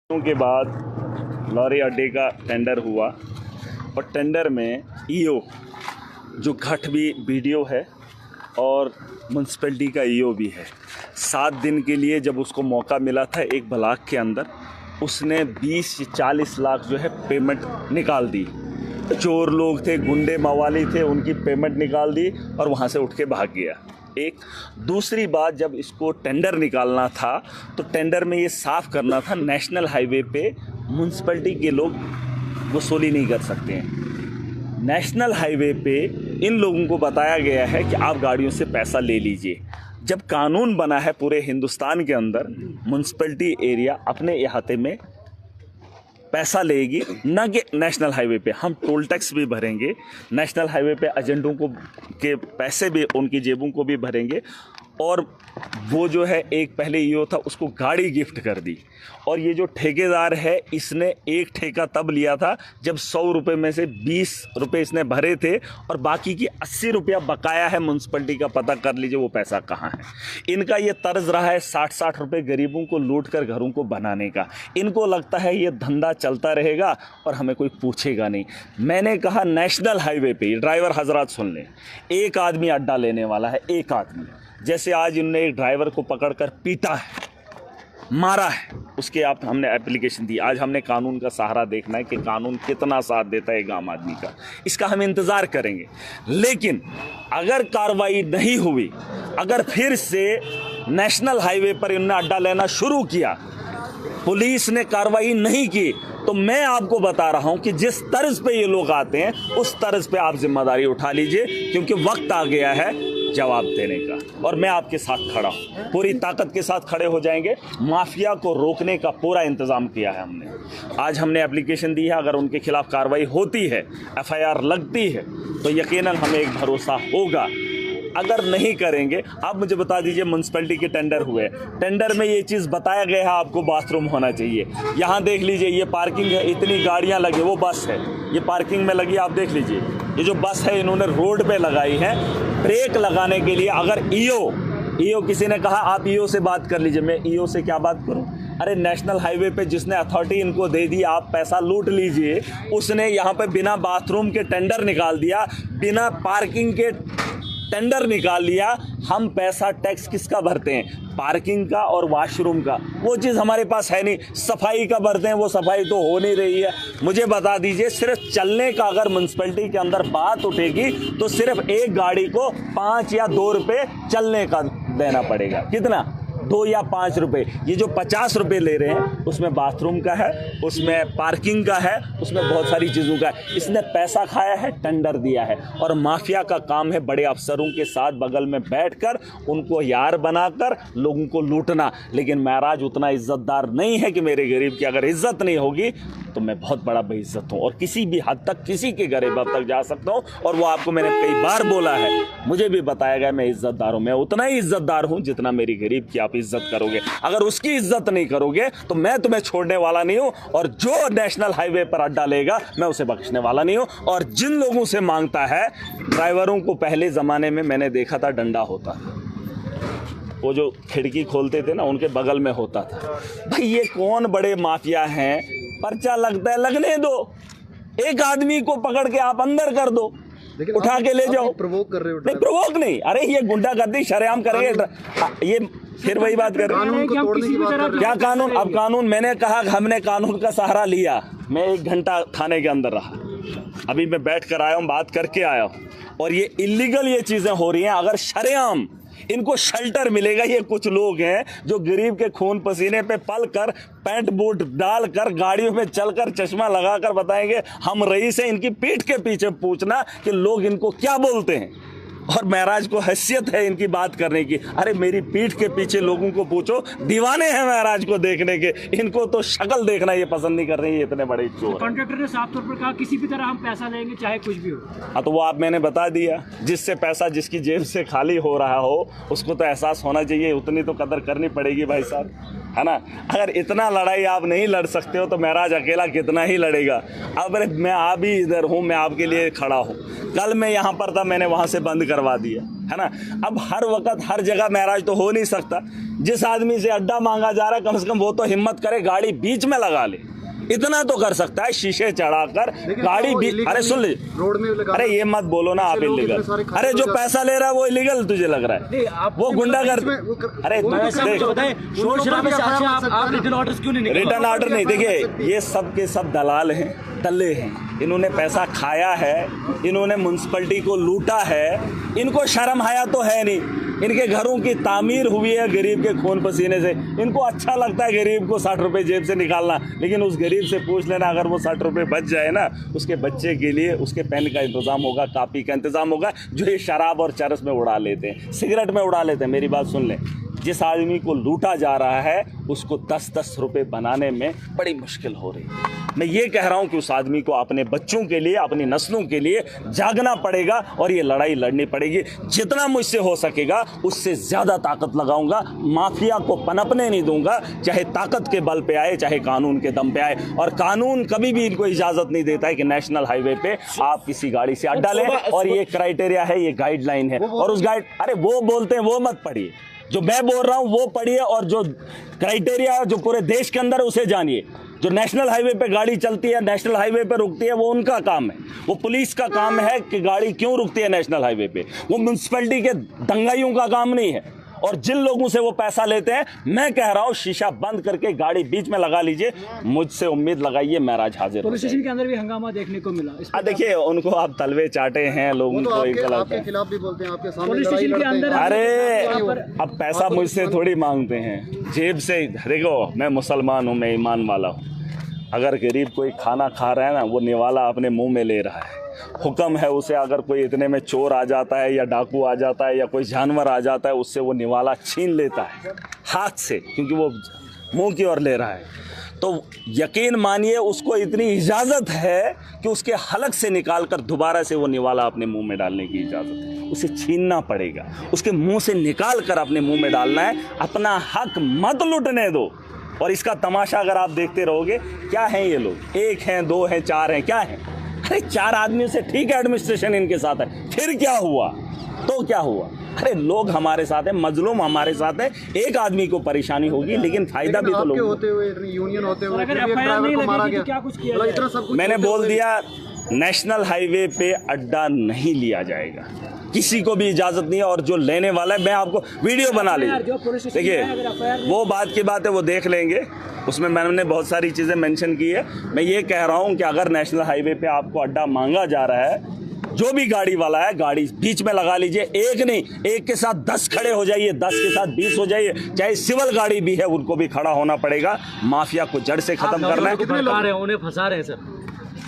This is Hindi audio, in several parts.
के बाद लॉरी अड्डे का टेंडर हुआ और टेंडर में ईओ जो घट भी बीडीओ है और म्यूनसिपैलिटी का ईओ भी है। 7 दिन के लिए जब उसको मौका मिला था एक ब्लॉक के अंदर, उसने 20-40 लाख जो है पेमेंट निकाल दी। चोर लोग थे, गुंडे मवाली थे, उनकी पेमेंट निकाल दी और वहाँ से उठ के भाग गया। एक दूसरी बात, जब इसको टेंडर निकालना था तो टेंडर में ये साफ़ करना था नेशनल हाईवे पे म्यूनसिपैलिटी के लोग वसूली नहीं कर सकते हैं। नेशनल हाईवे पे इन लोगों को बताया गया है कि आप गाड़ियों से पैसा ले लीजिए। जब कानून बना है पूरे हिंदुस्तान के अंदर, म्यूनसिपैलिटी एरिया अपने इहाते में पैसा लेगी, न कि नेशनल हाईवे पे। हम टोल टैक्स भी भरेंगे, नेशनल हाईवे पे एजेंटों को के पैसे भी उनकी जेबों को भी भरेंगे। और वो जो है एक पहले ईओ था, उसको गाड़ी गिफ्ट कर दी। और ये जो ठेकेदार है, इसने एक ठेका तब लिया था जब 100 रुपये में से 20 रुपये इसने भरे थे और बाकी की 80 रुपया बकाया है म्यूनसिपैलिटी का। पता कर लीजिए वो पैसा कहाँ है। इनका ये तर्ज रहा है 60-60 रुपये गरीबों को लूट कर घरों को बनाने का। इनको लगता है ये धंधा चलता रहेगा और हमें कोई पूछेगा नहीं। मैंने कहा नेशनल हाईवे पे ड्राइवर हजरात सुन लें, एक आदमी अड्डा लेने वाला है, एक आदमी। जैसे आज इनने एक ड्राइवर को पकड़कर पीटा है, मारा है, उसके हमने एप्लीकेशन दी। आज हमने कानून का सहारा देखना है कि कानून कितना साथ देता है एक आम आदमी का। इसका हम इंतज़ार करेंगे। लेकिन अगर कार्रवाई नहीं हुई, अगर फिर से नेशनल हाईवे पर इन्होंने अड्डा लेना शुरू किया, पुलिस ने कार्रवाई नहीं की, तो मैं आपको बता रहा हूं कि जिस तर्ज पे ये लोग आते हैं उस तर्ज पे आप जिम्मेदारी उठा लीजिए, क्योंकि वक्त आ गया है जवाब देने का। और मैं आपके साथ खड़ा हूं, पूरी ताकत के साथ खड़े हो जाएंगे। माफिया को रोकने का पूरा इंतजाम किया है हमने। आज हमने एप्लीकेशन दी है, अगर उनके खिलाफ कार्रवाई होती है, एफआईआर लगती है, तो यकीनन हमें एक भरोसा होगा। अगर नहीं करेंगे, आप मुझे बता दीजिए, म्यूनसिपैलिटी के टेंडर हुए, टेंडर में ये चीज़ बताया गया है आपको बाथरूम होना चाहिए। यहाँ देख लीजिए, ये पार्किंग है, इतनी गाड़ियाँ लगी, वो बस है, ये पार्किंग में लगी। आप देख लीजिए, ये जो बस है इन्होंने रोड पे लगाई है ब्रेक लगाने के लिए। अगर ईओ किसी ने कहा आप ईओ से बात कर लीजिए, मैं ईओ से क्या बात करूं? अरे नेशनल हाईवे पे जिसने अथॉरिटी इनको दे दी, आप पैसा लूट लीजिए, उसने यहाँ पे बिना बाथरूम के टेंडर निकाल दिया, बिना पार्किंग के टेंडर निकाल लिया। हम पैसा टैक्स किसका भरते हैं? पार्किंग का और वॉशरूम का। वो चीज़ हमारे पास है नहीं। सफाई का भरते हैं, वो सफाई तो हो नहीं रही है। मुझे बता दीजिए, सिर्फ चलने का अगर म्यूनसिपैलिटी के अंदर बात उठेगी तो सिर्फ एक गाड़ी को 5 या 2 रुपये चलने का देना पड़ेगा। कितना? 2 या 5 रुपये। ये जो 50 रुपये ले रहे हैं, उसमें बाथरूम का है, उसमें पार्किंग का है, उसमें बहुत सारी चीज़ों का है। इसने पैसा खाया है, टेंडर दिया है। और माफिया का काम है बड़े अफसरों के साथ बगल में बैठकर उनको यार बनाकर लोगों को लूटना। लेकिन महराज उतना इज्जतदार नहीं है कि मेरे गरीब की अगर इज्जत नहीं होगी तो मैं बहुत बड़ा बेइज्जत हूँ और किसी भी हद तक किसी के गरीब तक जा सकता हूँ। और वो आपको मैंने कई बार बोला है, मुझे भी बताया गया मैं इज्जतदार हूँ। मैं उतना ही इज्जतदार हूँ जितना मेरी गरीब की आप इज्जत करोगे। अगर उसकी इज्जत नहीं करोगे तो मैं तुम्हें छोड़ने वाला नहीं हूँ। और जो नेशनल हाईवे पर अड्डा लेगा, मैं उसे बख्शने वाला नहीं हूँ। और जिन लोगों से मांगता है, ड्राइवरों को पहले ज़माने में मैंने देखा था डंडा होता, वो जो खिड़की खोलते थे ना, उनके बगल में होता था। भाई ये कौन बड़े माफिया हैं? पर्चा लगता है, लगने दो। एक आदमी को पकड़ के आप अंदर कर दो, उठा के ले जाओ। प्रोवोक कर रहे हो? नहीं, प्रोवोक नहीं। अरे ये गुंडागर्दी शरेआम करेंगे। ये फिर वही बात कर रहे हैं, क्या कानून? अब कानून, मैंने कहा हमने कानून का सहारा लिया। मैं 1 घंटा थाने के अंदर रहा, अभी मैं बैठ कर आया हूँ, बात करके आया हूँ। और ये इलीगल ये चीज़ें हो रही हैं। अगर शरेआम इनको शेल्टर मिलेगा, ये कुछ लोग हैं जो गरीब के खून पसीने पे पल कर, पैंट बूट डालकर, गाड़ियों में चलकर, चश्मा लगाकर बताएंगे हम रईस हैं। इनकी पीठ के पीछे पूछना कि लोग इनको क्या बोलते हैं। और महराज को हैसियत है इनकी बात करने की। अरे मेरी पीठ के पीछे लोगों को पूछो, दीवाने हैं महराज को देखने के। इनको तो शक्ल देखना ये पसंद नहीं कर रही है, इतने बड़े चोर। कॉन्ट्रैक्टर ने साफ तौर पर कहा किसी भी तरह हम पैसा लेंगे, चाहे कुछ भी हो। हाँ, तो वो आप मैंने बता दिया। जिससे पैसा जिसकी जेब से खाली हो रहा हो, उसको तो एहसास होना चाहिए, उतनी तो कदर करनी पड़ेगी भाई साहब। है ना। अगर इतना लड़ाई आप नहीं लड़ सकते हो तो महराज अकेला कितना ही लड़ेगा। अब मैं आप ही इधर हूँ, मैं आपके लिए खड़ा हूँ। कल मैं यहाँ पर था, मैंने वहाँ से बंद करवा दिया, है ना। अब हर वक्त हर जगह महराज तो हो नहीं सकता। जिस आदमी से अड्डा मांगा जा रहा है कम से कम वो तो हिम्मत करे गाड़ी बीच में लगा ले, इतना तो कर सकता है। शीशे चढ़ाकर गाड़ी भी, अरे सुन ले, रोड में लगा, अरे ये मत बोलो ना आप इलीगल। अरे जो पैसा ले रहा है वो इलीगल तुझे लग रहा है, वो गुंडा कर। अरे रिटर्न ऑर्डर नहीं, देखिए ये सब के सब दलाल हैं, दल्ले हैं। इन्होंने पैसा खाया है, इन्होंने म्युनिसिपैलिटी को लूटा है, इनको शर्म हया तो है नहीं। इनके घरों की तामीर हुई है गरीब के खून पसीने से। इनको अच्छा लगता है गरीब को 60 रुपए जेब से निकालना, लेकिन उस गरीब से पूछ लेना, अगर वो 60 रुपए बच जाए ना, उसके बच्चे के लिए उसके पेन का इंतजाम होगा, कापी का इंतजाम होगा, जो ये शराब और चरस में उड़ा लेते हैं, सिगरेट में उड़ा लेते हैं। मेरी बात सुन लें, जिस आदमी को लूटा जा रहा है उसको 10-10 रुपए बनाने में बड़ी मुश्किल हो रही है। मैं ये कह रहा हूं कि उस आदमी को अपने बच्चों के लिए, अपनी नस्लों के लिए जागना पड़ेगा और ये लड़ाई लड़नी पड़ेगी। जितना मुझसे हो सकेगा उससे ज़्यादा ताकत लगाऊंगा। माफिया को पनपने नहीं दूंगा, चाहे ताकत के बल पे आए, चाहे कानून के दम पे आए। और कानून कभी भी इनको इजाज़त नहीं देता है कि नेशनल हाईवे पे आप किसी गाड़ी से अड्डा लें, और ये क्राइटेरिया है, ये गाइडलाइन है। और उस गाइड, अरे वो बोलते हैं वो मत पढ़िए, जो मैं बोल रहा हूं वो पढ़िए, और जो क्राइटेरिया जो पूरे देश के अंदर उसे जानिए। जो नेशनल हाईवे पे गाड़ी चलती है, नेशनल हाईवे पे रुकती है, वो उनका काम है, वो पुलिस का काम है कि गाड़ी क्यों रुकती है नेशनल हाईवे पे। वो म्युनिसिपैलिटी के दंगाइयों का काम नहीं है। और जिन लोगों से वो पैसा लेते हैं, मैं कह रहा हूँ शीशा बंद करके गाड़ी बीच में लगा लीजिए, मुझसे उम्मीद लगाइए महराज हाजिर। पुलिस स्टेशन के अंदर भी हंगामा देखने को मिला। देखिए उनको आप तलवे चाटे हैं, लोगों को आपके खिलाफ भी बोलते हैं, आपके सामने पुलिस स्टेशन के अंदर। अरे अब पैसा मुझसे थोड़ी मांगते हैं, जेब से। देखो मैं मुसलमान हूँ, मैं ईमान वाला हूँ। अगर गरीब कोई खाना खा रहा है ना, वो निवाला अपने मुंह में ले रहा है। हुक्म है उसे, अगर कोई इतने में चोर आ जाता है या डाकू आ जाता है या कोई जानवर आ जाता है, उससे वो निवाला छीन लेता है हाथ से, क्योंकि वो मुंह की ओर ले रहा है। तो यकीन मानिए उसको इतनी इजाज़त है कि उसके हलक से निकालकर दोबारा से वो निवाला अपने मुंह में डालने की इजाज़त है। उसे छीनना पड़ेगा, उसके मुंह से निकाल कर अपने मुंह में डालना है। अपना हक मत लुटने दो। और इसका तमाशा अगर आप देखते रहोगे, क्या हैं ये लोग, 1 हैं, 2 हैं, 4 हैं, क्या हैं? अरे 4 आदमियों से ठीक है एडमिनिस्ट्रेशन इनके साथ है, फिर क्या हुआ? तो क्या हुआ? अरे लोग हमारे साथ हैं, मजलूम हमारे साथ है। एक आदमी को परेशानी होगी, लेकिन फायदा भी तो लोग होते हुए, यूनियन होते हुए, मैंने बोल दिया नेशनल हाईवे पे अड्डा नहीं लिया जाएगा, किसी को भी इजाजत नहीं है। और जो लेने वाला है, मैं आपको वीडियो बना लीजिए, देखिए वो बात की बात है, वो देख लेंगे। उसमें मैंने बहुत सारी चीज़ें मेंशन की है। मैं ये कह रहा हूँ कि अगर नेशनल हाईवे पे आपको अड्डा मांगा जा रहा है, जो भी गाड़ी वाला है, गाड़ी बीच में लगा लीजिए। एक नहीं, एक के साथ 10 खड़े हो जाइए, 10 के साथ 20 हो जाइए। चाहे सिविल गाड़ी भी है, उनको भी खड़ा होना पड़ेगा। माफिया को जड़ से खत्म करना है। कितने लोग उन्हें फंसा रहे हैं सर?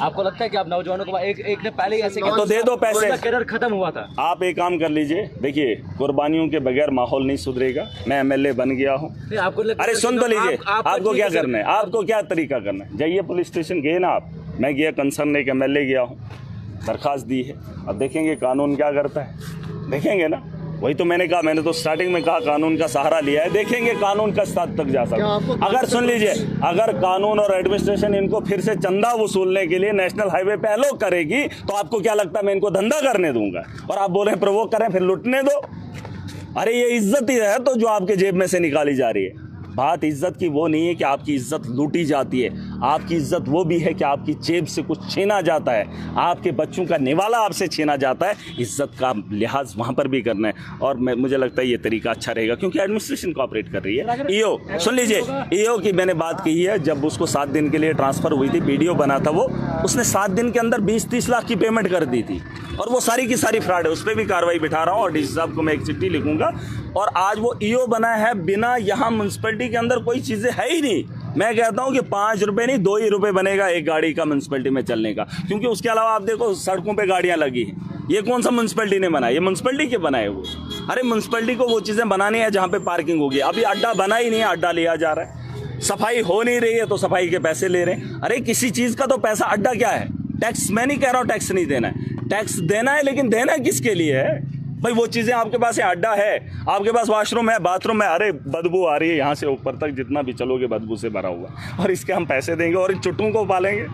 आपको लगता है कि आप नौजवानों को एक ने पहले ही ऐसे तो दे दो पैसे, करियर खत्म हुआ था। आप एक काम कर लीजिए, देखिए कुर्बानियों के बगैर माहौल नहीं सुधरेगा। मैं एमएलए बन गया हूँ। अरे सुन तो लीजिए, आपको क्या करना है, आपको क्या तरीका करना है? जाइए पुलिस स्टेशन, गए ना आप, मैं गया कंसर्न एक एमएलए गया हूँ, दरखास्त दी है। अब देखेंगे कानून क्या करता है, देखेंगे ना। वही तो मैंने कहा, मैंने तो स्टार्टिंग में कहा कानून का सहारा लिया है, देखेंगे कानून का स्तर तक जा सकता। अगर सुन लीजिए, अगर कानून और एडमिनिस्ट्रेशन इनको फिर से चंदा वसूलने के लिए नेशनल हाईवे पे अलो करेगी, तो आपको क्या लगता है मैं इनको धंधा करने दूंगा? और आप बोल रहे हैं प्रोवोक करें, फिर लुटने दो। अरे ये इज्जत ही है तो जो आपके जेब में से निकाली जा रही है। बात इज्जत की वो नहीं है कि आपकी इज्जत लूटी जाती है, आपकी इज्जत वो भी है कि आपकी जेब से कुछ छीना जाता है, आपके बच्चों का निवाला आपसे छीना जाता है। इज्जत का लिहाज वहाँ पर भी करना है। और मुझे लगता है ये तरीका अच्छा रहेगा, क्योंकि एडमिनिस्ट्रेशन कोऑपरेट कर रही है। ईओ सुन लीजिए, ईओ की मैंने बात की है, जब उसको 7 दिन के लिए ट्रांसफ़र हुई थी, वीडियो बना था वो, उसने 7 दिन के अंदर 20-30 लाख की पेमेंट कर दी थी। और वो सारी की सारी फ्रॉड है, उस पर भी कार्रवाई बिठा रहा हूँ। और डीसी साहब को मैं एक चिट्ठी लिखूंगा। और आज वो ईओ बना है, बिना यहाँ म्यूनसिपैलिटी के अंदर कोई चीज़ें है ही नहीं। मैं कहता हूँ कि 5 रुपये नहीं, 2 ही रुपये बनेगा एक गाड़ी का म्यूनसिपैलिटी में चलने का। क्योंकि उसके अलावा आप देखो सड़कों पे गाड़ियाँ लगी हैं, ये कौन सा म्यूनसिपैलिटी ने बनाया? ये म्यूनसिपैलिटी के बनाए वो। अरे म्यूनसिपैलिटी को वो चीज़ें बनानी है जहाँ पे पार्किंग होगी। अभी अड्डा बना ही नहीं है, अड्डा लिया जा रहा है। सफाई हो नहीं रही है तो सफाई के पैसे ले रहे हैं। अरे किसी चीज़ का तो पैसा, अड्डा क्या है? टैक्स, मैं नहीं कह रहा हूँ टैक्स नहीं देना है, टैक्स देना है, लेकिन देना किसके लिए है? भाई वो चीज़ें आपके पास है, अड्डा है, आपके पास वॉशरूम है, बाथरूम है, अरे बदबू आ रही है यहाँ से ऊपर तक, जितना भी चलोगे बदबू से भरा हुआ, और इसके हम पैसे देंगे और इन चुट्टों को पालेंगे?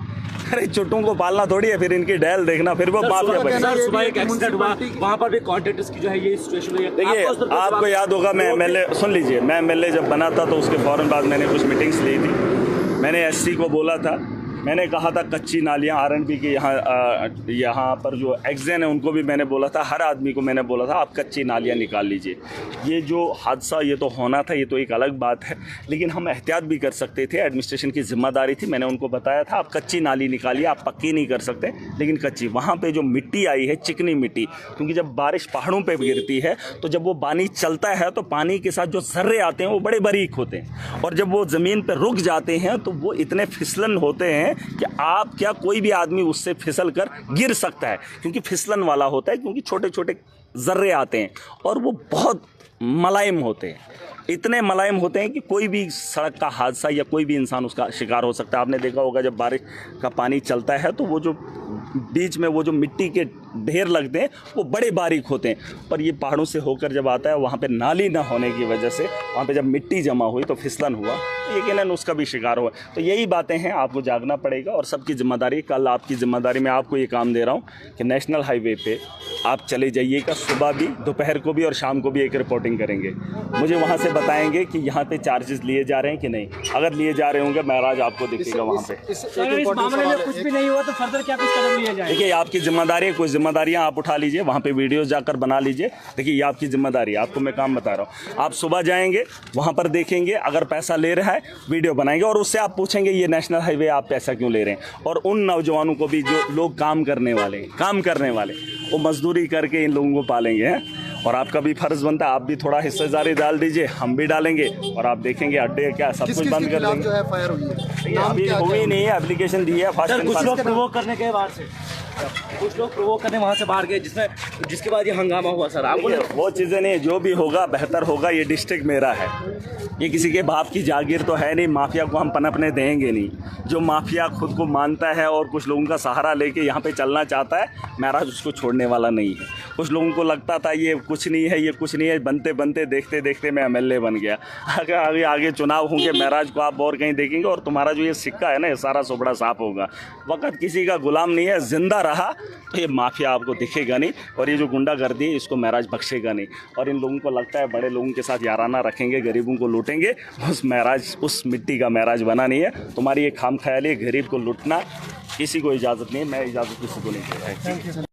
अरे चुट्टों को पालना थोड़ी है, फिर इनकी डैल देखना, फिर वो माफिया बनेगा। सर सुबह एक एक्सीडेंट हुआ, वहाँ पर भी कॉन्ट्रैक्टर्स की जो है ये सिचुएशन हुई है। देखिए आपको याद होगा, मैं एमएलए, सुन लीजिए, मैं एमएलए जब बना था तो उसके फ़ौरन बाद मैंने कुछ मीटिंग्स ली थी। मैंने एससी को बोला था, मैंने कहा था कच्ची नालियाँ आरएनबी के यहाँ पर जो एग्जेन है उनको भी मैंने बोला था, हर आदमी को मैंने बोला था आप कच्ची नालियाँ निकाल लीजिए। ये जो हादसा ये तो होना था, ये तो एक अलग बात है, लेकिन हम एहतियात भी कर सकते थे, एडमिनिस्ट्रेशन की जिम्मेदारी थी। मैंने उनको बताया था आप कच्ची नाली निकालिए, आप पक्की नहीं कर सकते लेकिन कच्ची। वहाँ पर जो मिट्टी आई है, चिकनी मिट्टी, क्योंकि जब बारिश पहाड़ों पर गिरती है तो जब वो पानी चलता है तो पानी के साथ जो जर्रे आते हैं वो बड़े बारीक होते हैं, और जब वो ज़मीन पर रुक जाते हैं तो वो इतने फिसलन होते हैं कि आप क्या कोई भी आदमी उससे फिसल कर गिर सकता है, क्योंकि फिसलन वाला होता है, क्योंकि छोटे छोटे जर्रे आते हैं और वो बहुत मुलायम होते हैं, इतने मुलायम होते हैं कि कोई भी सड़क का हादसा या कोई भी इंसान उसका शिकार हो सकता है। आपने देखा होगा जब बारिश का पानी चलता है तो वो जो बीच में वो जो मिट्टी के ढेर लगते हैं वो बड़े बारीक होते हैं, पर ये पहाड़ों से होकर जब आता है वहाँ पे नाली ना होने की वजह से वहाँ पे जब मिट्टी जमा हुई तो फिसलन हुआ, तो यकीनन उसका भी शिकार हुआ। तो यही बातें हैं, आपको जागना पड़ेगा और सबकी जिम्मेदारी, कल आपकी जिम्मेदारी, मैं आपको ये काम दे रहा हूँ कि नेशनल हाईवे पे आप चले जाइएगा, सुबह भी, दोपहर को भी और शाम को भी एक रिपोर्टिंग करेंगे। मुझे वहाँ से बताएंगे कि यहाँ पे चार्जेस लिए जा रहे हैं कि नहीं। अगर लिए जा रहे होंगे महाराज आपको दिखेगा वहाँ पे। अगर इस मामले में कुछ भी नहीं हुआ तो फर्दर क्या कुछ कदम लिया जाए? देखिए आपकी जिम्मेदारी है, कुछ जिम्मेदारियां आप उठा लीजिए, वहाँ पे वीडियोस जाकर बना लीजिए। देखिए ये आपकी जिम्मेदारी है, आपको मैं काम बता रहा हूँ। आप सुबह जाएंगे, वहाँ पर देखेंगे, अगर पैसा ले रहा है वीडियो बनाएंगे और उससे आप पूछेंगे ये नेशनल हाईवे आप पैसा क्यों ले रहे हैं। और उन नौजवानों को भी जो लोग काम करने वाले वो मजदूरी करके इन लोगों को पालेंगे हैं, और आपका भी फर्ज बनता है, आप भी थोड़ा हिस्सेदारी डाल दीजिए, हम भी डालेंगे और आप देखेंगे अड्डे क्या सब कुछ बंद कर देंगे। जो है फायर हुई है, अभी हुई नहीं है, एप्लीकेशन दी है सर, कुछ लोग प्रोवोक करने के बाद से कुछ लोग प्रोवोक करने वहाँ से बाहर गए, जिसके बाद ये हंगामा हुआ। सर आप बोले वो चीज़ें नहीं, जो भी होगा बेहतर होगा। ये डिस्ट्रिक्ट मेरा है, ये किसी के बाप की जागीर तो है नहीं, माफिया को हम पनपने देंगे नहीं। जो माफिया खुद को मानता है और कुछ लोगों का सहारा लेके यहाँ पे चलना चाहता है, महाराज उसको छोड़ने वाला नहीं है। कुछ लोगों को लगता था ये कुछ नहीं है, ये कुछ नहीं है, बनते बनते देखते देखते मैं एमएलए बन गया। अगर आगे चुनाव होंगे महाराज को आप और कहीं देखेंगे और तुम्हारा जो ये सिक्का है ना, ये सारा सुबड़ा साफ होगा। वक्त किसी का गुलाम नहीं है, जिंदा रहा तो ये माफिया आपको दिखेगा नहीं, और ये जो गुंडागर्दी है इसको महाराज बख्शेगा नहीं। और इन लोगों को लगता है बड़े लोगों के साथ याराना रखेंगे, गरीबों को लूटेंगे, उस महाराज उस मिट्टी का महाराज बना नहीं है। तुम्हारी ये खाम ख्याली, गरीब को लूटना किसी को इजाज़त नहीं है, मैं इजाज़त किसी को नहीं दे रहा है।